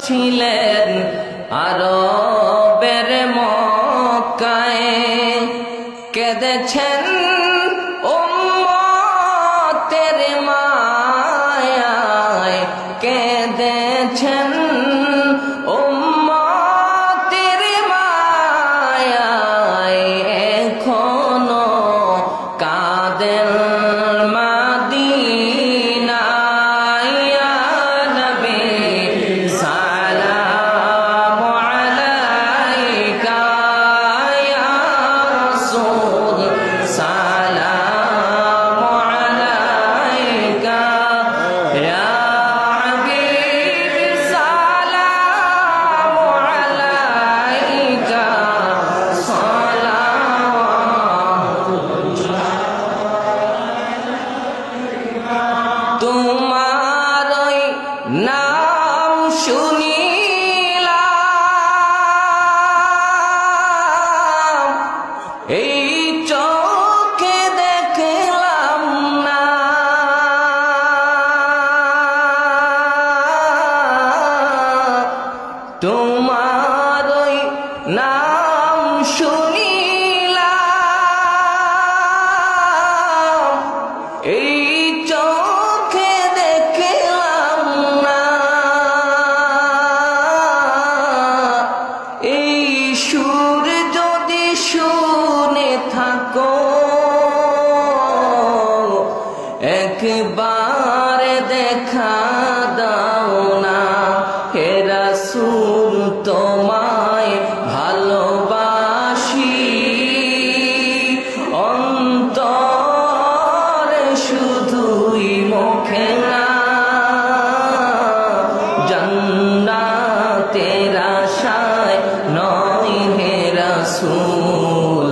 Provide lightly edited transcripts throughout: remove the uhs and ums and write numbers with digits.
ছিলেন আরবের মক্কায়, কেঁদেছেন উম্মতের মায়ায়, কেঁদেছেন উম্মতের মায়ায়, এখনো কাঁদেন মদিনায়। ইয়া নবী সালামু আলাইকা, ইয়া রাসূল সালামু আলাইকা, ইয়া হাবিব সালামু আলাইকা, তোমার ওই নাম শুনিলাম, এই চোখে দেখলাম না, তোমার ওই নাম শুনিলাম, এই চোখে দেখলাম না, এই সুর যদি শুনে থাকো, একবার দেখা দাও না। হে রাসূল তোমায় ভালোবাসি, অন্তরে শুধুই মুখে না, জান্নাতের আশায় নয় হে রাসূল,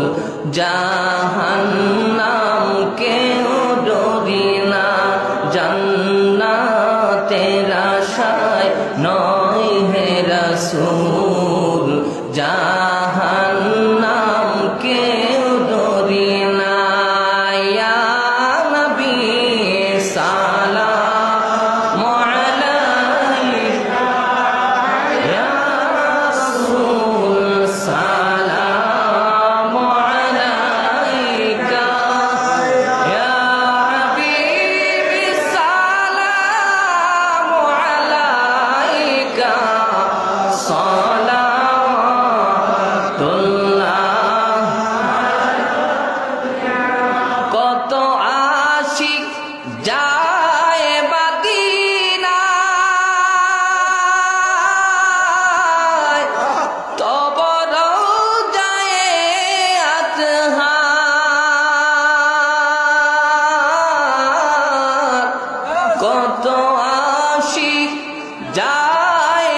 জাহান্নাম কেউ ডরি না, জান্নাতের আশায় নয় হে রাসূল, জাহান্নাম কেউ ডরি না। ইয়া নবী সালামু আলাইকা, ইয়া রাসূল সালামু আলাইকা, ইয়া হাবিব সালামু আলাইকা, সালাওয়াতুল্লাহ। কত আশিক যায় মদিনায়, তব রওজায়ে আতহার, কত আশিক যায়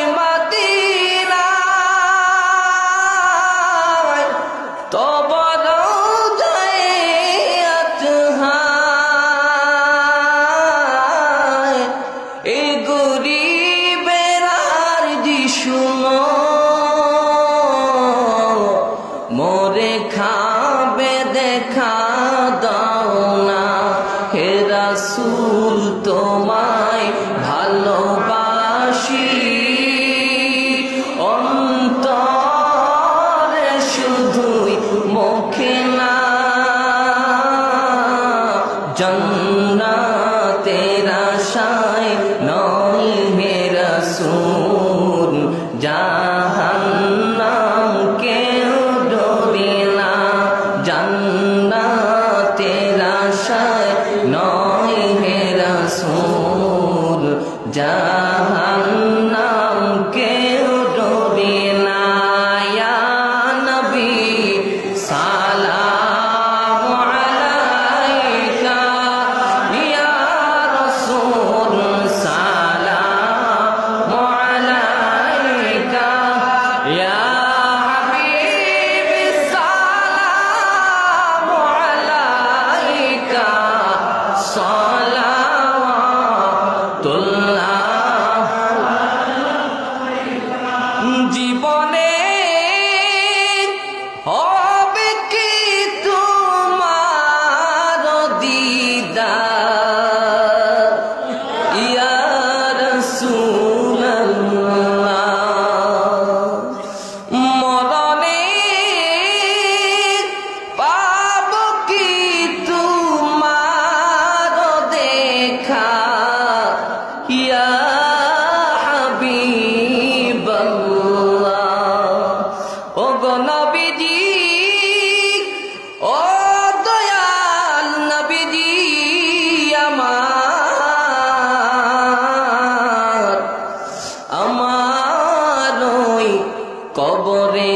কবরে